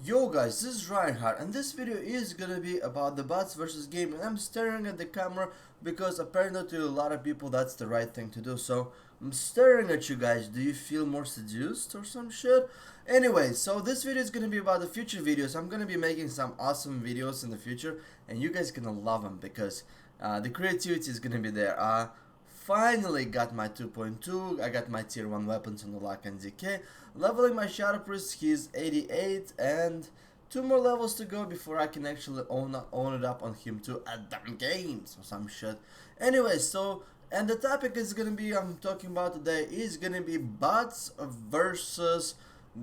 Yo guys, this is Reinhardt and this video is gonna be about the bots versus game, and I'm staring at the camera because apparently to a lot of people that's the right thing to do. So I'm staring at you guys. Do you feel more seduced or some shit? Anyway, so this video is gonna be about the future videos. I'm gonna be making some awesome videos in the future and you guys gonna love them because the creativity is gonna be there. Finally got my 2.2, I got my tier 1 weapons on the lock and decay, leveling my shadow priest, he's 88, and 2 more levels to go before I can actually own it up on him too at damn games or some shit. Anyway, so, and the topic is gonna be, I'm talking about today, is gonna be bots versus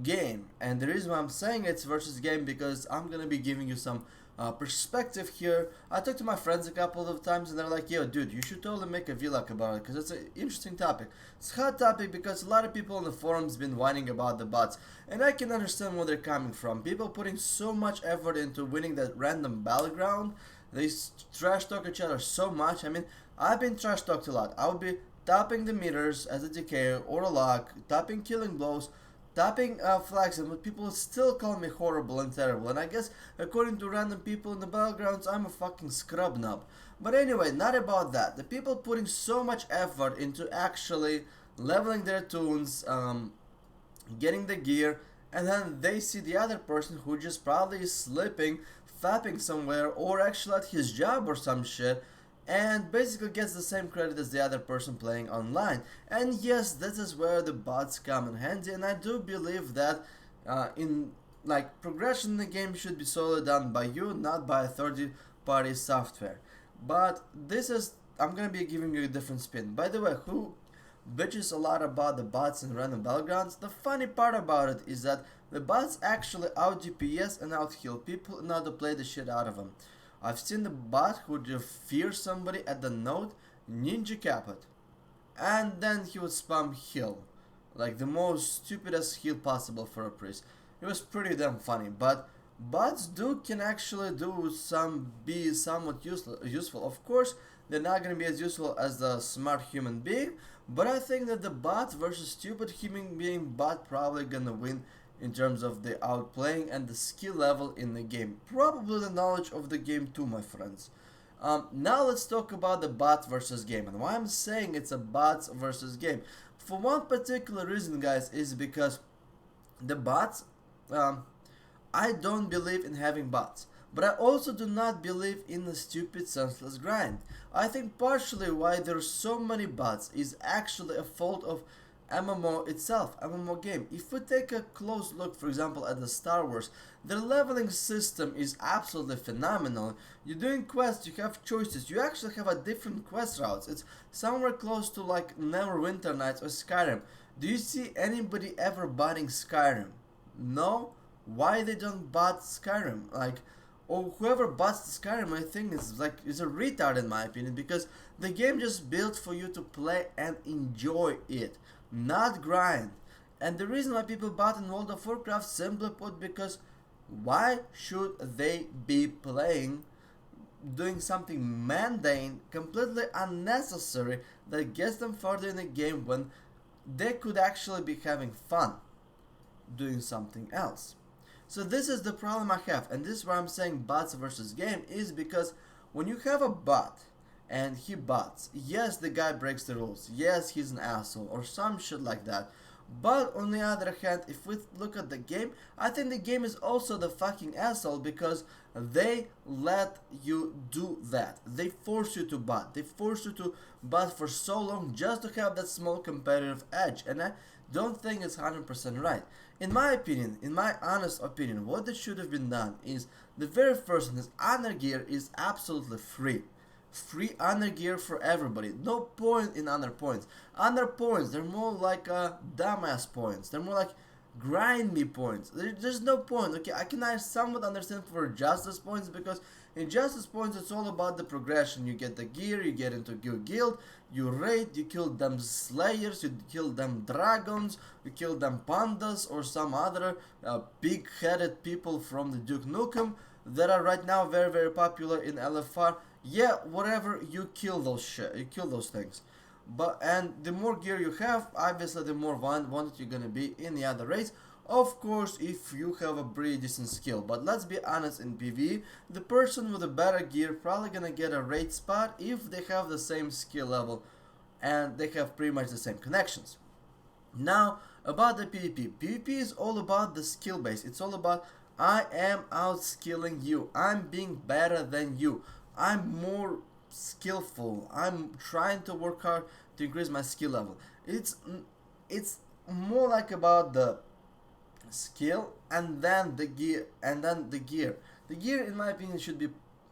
game. And the reason why I'm saying it's versus game because I'm gonna be giving you some perspective here. I talked to my friends a couple of times and they're like, yo dude, you should totally make a vlog about it because it's an interesting topic. It's a hot topic because a lot of people on the forums been whining about the bots, and I can understand where they're coming from. People putting so much effort into winning that random battleground, they trash talk each other so much. I mean, I've been trash talked a lot. I would be tapping the meters as a decay or a lock, tapping killing blows, tapping flags, and people still call me horrible and terrible, and I guess according to random people in the battlegrounds I'm a fucking scrub nub. But anyway, not about that. The people putting so much effort into actually leveling their tunes, getting the gear, and then they see the other person who just probably is sleeping, fapping somewhere, or actually at his job or some shit, and basically gets the same credit as the other person playing online. And yes, this is where the bots come in handy, and I do believe that in like progression in the game should be solely done by you, not by a third-party software. But this is, I'm gonna be giving you a different spin. By the way, who bitches a lot about the bots and random battlegrounds? The funny part about it is that the bots actually out DPS and out heal people in order to play the shit out of them. I've seen the bot who would fear somebody at the node, ninja cap it, and then he would spam heal, like the most stupidest heal possible for a priest. It was pretty damn funny, but bots can actually be somewhat useful. Of course, they're not gonna be as useful as the smart human being, but I think that the bot versus stupid human being bot probably gonna win in terms of the outplaying and the skill level in the game. Probably the knowledge of the game too, my friends. Now let's talk about the bot versus game, and why I'm saying it's a bots versus game. For one particular reason, guys, is because the bots, I don't believe in having bots, but I also do not believe in the stupid senseless grind. I think partially why there's so many bots is actually a fault of MMO itself, MMO game. If we take a close look, for example, at the Star Wars, their leveling system is absolutely phenomenal. You're doing quests, you have choices, you actually have a different quest routes. It's somewhere close to like Neverwinter Nights or Skyrim. Do you see anybody ever botting Skyrim? No? Why they don't bot Skyrim? Like, or whoever bots the Skyrim, I think is a retard in my opinion, because the game just built for you to play and enjoy it, not grind. And the reason why people bot in World of Warcraft, simply put, because why should they be playing, doing something mundane, completely unnecessary, that gets them further in the game when they could actually be having fun doing something else? So this is the problem I have, and this is why I'm saying bots versus game, is because when you have a bot and he bots, yes, the guy breaks the rules, yes, he's an asshole or some shit like that, but on the other hand, if we look at the game, I think the game is also the fucking asshole because they let you do that. They force you to bot. They force you to bot for so long just to have that small competitive edge, and I don't think it's 100% right. In my opinion, in my honest opinion, what that should have been done is the very first thing is honor gear is absolutely free. Free honor gear for everybody. No point in honor points. Honor points, they're more like dumbass points. They're more like grind me points. There's no point. Okay, I can somewhat understand for justice points, because in justice points it's all about the progression. You get the gear, you get into your guild, you raid, you kill them slayers, you kill them dragons, you kill them pandas or some other big-headed people from the Duke Nukem that are right now very, very popular in LFR. Yeah, whatever, you kill those things. And the more gear you have, obviously the more wanted you're gonna be in the other raids. Of course, if you have a pretty decent skill, but let's be honest, in PvE, the person with a better gear probably gonna get a raid spot if they have the same skill level and they have pretty much the same connections. Now, about the PvP. PvP is all about the skill base. It's all about I am outskilling you. I'm being better than you. I'm more skillful. I'm trying to work hard to increase my skill level. It's more like about the skill and then the gear the gear in my opinion should be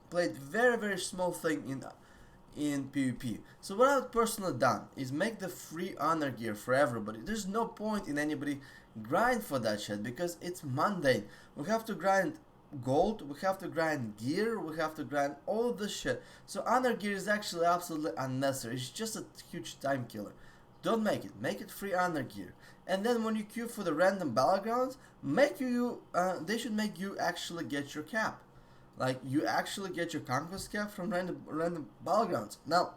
played very small thing in PvP. So what I've personally done is make the free honor gear for everybody. There's no point in anybody grind for that shit because it's mundane. We have to grind gold, we have to grind gear, we have to grind all of this shit. So honor gear is actually absolutely unnecessary. It's just a huge time killer. Don't make it free honor gear. And then when you queue for the random battlegrounds, they should make you actually get your cap. Like you actually get your conquest cap from random battlegrounds. Now,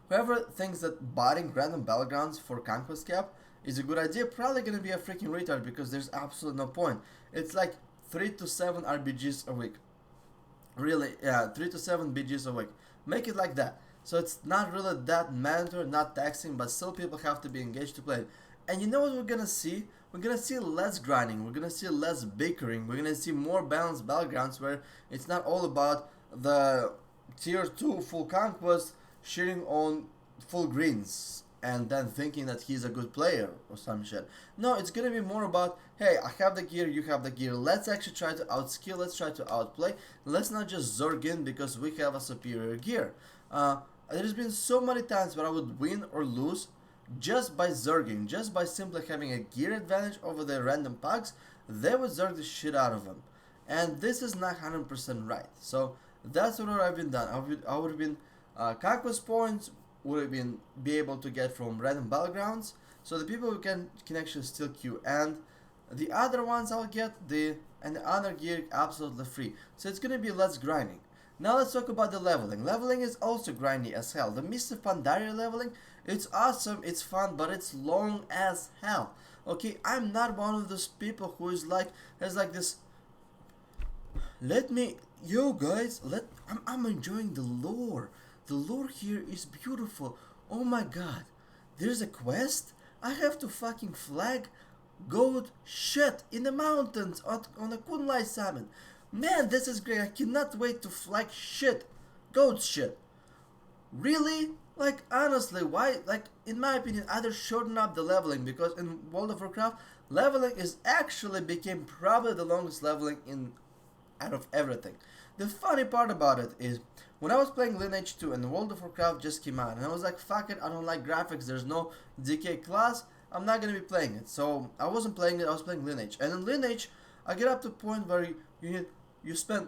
whoever thinks that buying random battlegrounds for conquest cap is a good idea, probably gonna be a freaking retard because there's absolutely no point. It's like 3 to 7 RBGs a week. Really, yeah, 3 to 7 BGs a week. Make it like that. So it's not really that mandatory, not taxing, but still people have to be engaged to play. And you know what we're gonna see? We're gonna see less grinding, we're gonna see less bickering, we're gonna see more balanced battlegrounds where it's not all about the tier 2 full conquest shitting on full greens and then thinking that he's a good player or some shit. No, it's gonna be more about, hey, I have the gear, you have the gear, let's actually try to outskill, let's try to outplay, let's not just zerg in because we have a superior gear. There's been so many times where I would win or lose just by zerging, just by simply having a gear advantage over the random pugs. They would zerg the shit out of them, and this is not 100% right. So that's what I've been done. I would have been conquest points would have been be able to get from random battlegrounds, so the people who can actually still queue, and the other ones I'll get the honor gear absolutely free. So it's gonna be less grinding. Now let's talk about the leveling. Leveling is also grindy as hell. The Mr. Pandaria leveling, it's awesome, it's fun, but it's long as hell. Okay, I'm not one of those people who is like, has like this, yo guys, I'm enjoying the lore. The lore here is beautiful. Oh my god, there's a quest? I have to fucking flag goat shit in the mountains on a Kunlai summon. Man, this is great. I cannot wait to flag shit. Goat shit. Really? Like, honestly, why? Like, in my opinion, either shorten up the leveling, because in World of Warcraft, leveling is actually became probably the longest leveling in out of everything. The funny part about it is, when I was playing Lineage 2 and World of Warcraft just came out, and I was like, fuck it, I don't like graphics, there's no DK class, I'm not gonna be playing it. So, I wasn't playing it, I was playing Lineage. And in Lineage, I get up to a point where you spend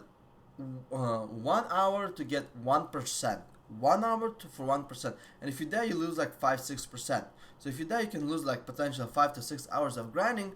1 hour to get 1%. 1 hour for 1%. And if you die, you lose like 5-6%. So if you die, you can lose like potential 5 to 6 hours of grinding.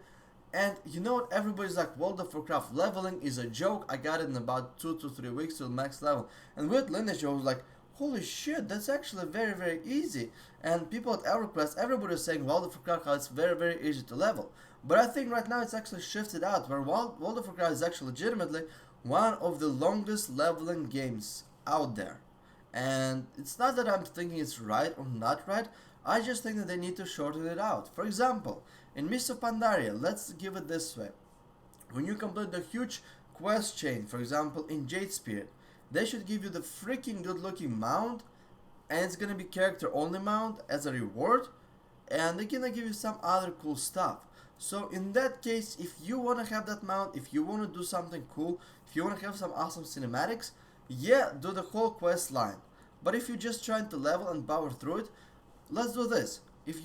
And you know what? Everybody's like, World of Warcraft leveling is a joke. I got it in about 2 to 3 weeks to max level. And with Lineage, I was like, holy shit, that's actually very easy. And people at EverQuest, everybody is saying World of Warcraft how it's very easy to level. But I think right now it's actually shifted out, where World of Warcraft is actually legitimately one of the longest leveling games out there. And it's not that I'm thinking it's right or not right, I just think that they need to shorten it out. For example, in Mr. Pandaria, let's give it this way. When you complete the huge quest chain, for example in Jade Spirit, they should give you the freaking good looking mount, and it's gonna be character only mount as a reward, and they're gonna give you some other cool stuff. So in that case, if you wanna have that mount, if you wanna do something cool, if you wanna have some awesome cinematics, yeah, do the whole quest line. But if you're just trying to level and power through it, let's do this. If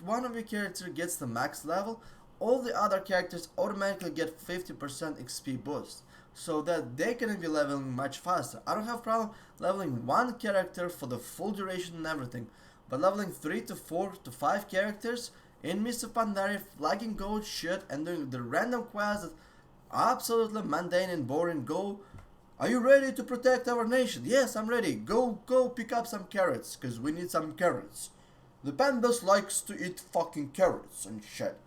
one of your characters gets the max level, all the other characters automatically get 50% XP boost, so that they can be leveling much faster. I don't have problem leveling one character for the full duration and everything, but leveling 3 to 4 to 5 characters in Mr. Pandaria, flagging gold shit and doing the random quests that are absolutely mundane and boring. Go, are you ready to protect our nation? Yes, I'm ready. Go pick up some carrots, cause we need some carrots. The pandas likes to eat fucking carrots and shit.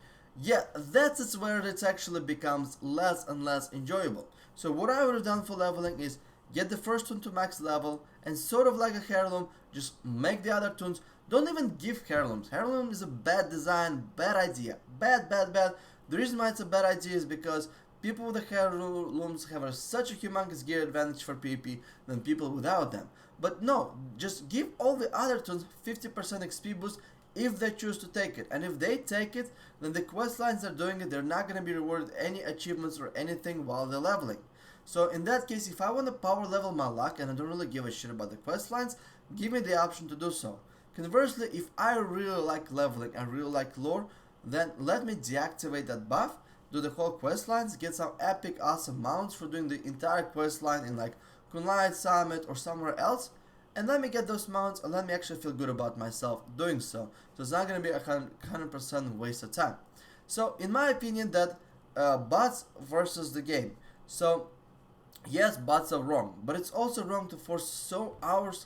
Yeah, that's where it actually becomes less and less enjoyable. So what I would have done for leveling is get the first tune to max level and sort of like a heirloom, just make the other tunes. Don't even give heirlooms. Heirloom is a bad design, bad idea. Bad, bad, bad. The reason why it's a bad idea is because people with the heirlooms have such a humongous gear advantage for PvP than people without them. But no, just give all the other tunes 50% XP boost if they choose to take it. And if they take it, then the quest lines are doing it, they're not going to be rewarded any achievements or anything while they're leveling. So in that case, if I want to power level my luck and I don't really give a shit about the quest lines, give me the option to do so. Conversely, if I really like leveling and really like lore, then let me deactivate that buff, do the whole quest lines, get some epic awesome mounts for doing the entire quest line in like Kunlite Summit or somewhere else, and let me get those mounts and let me actually feel good about myself doing so. So it's not going to be a 100% waste of time. So in my opinion, that bots versus the game. So yes, bots are wrong, but it's also wrong to force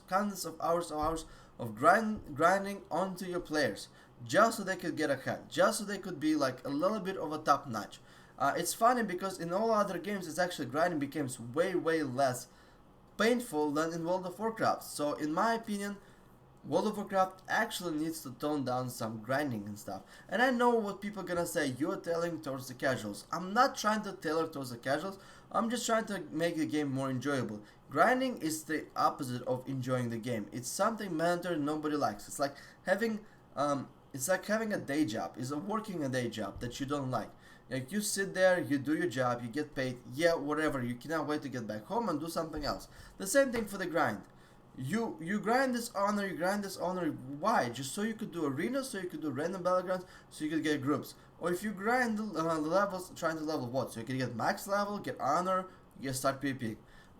countless of hours of grinding onto your players just so they could get ahead, just so they could be like a little bit of a top notch. It's funny because in all other games, it's actually grinding becomes way less painful than in World of Warcraft. So in my opinion, World of Warcraft actually needs to tone down some grinding and stuff. And I know what people are gonna say, you're tailoring towards the casuals. I'm not trying to tailor towards the casuals, I'm just trying to make the game more enjoyable. Grinding is the opposite of enjoying the game. It's something mandatory nobody likes. It's like having a day job. It's working a day job that you don't like. Like you sit there, you do your job, you get paid, yeah, whatever, you cannot wait to get back home and do something else. The same thing for the grind. You grind this honor, why? Just so you could do arenas, so you could do random battlegrounds, so you could get groups. Or if you grind the levels, trying to level what? So you can get max level, get honor, you start PvP.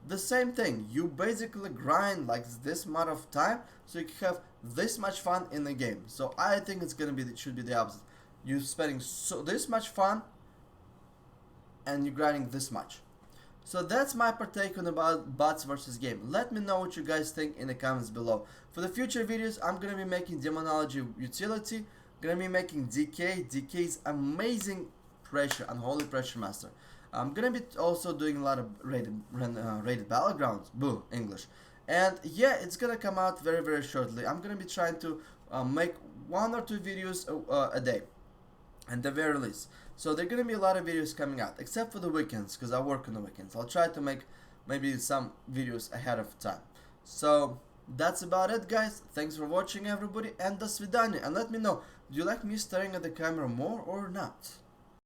The same thing, you basically grind like this amount of time, so you can have this much fun in the game. So I think it should be the opposite. You're spending this much fun, and you're grinding this much. So that's my partake on about bots versus game. Let me know what you guys think in the comments below. For the future videos, I'm gonna be making Demonology utility, gonna be making DK. DK's amazing pressure, unholy pressure master. I'm gonna be also doing a lot of rated battlegrounds. Boo, English. And yeah, it's gonna come out very shortly. I'm gonna be trying to make 1 or 2 videos a day, at the very least. So there are gonna be a lot of videos coming out, except for the weekends, because I work on the weekends. I'll try to make maybe some videos ahead of time. So that's about it, guys. Thanks for watching, everybody, and до свидания. And let me know, do you like me staring at the camera more or not?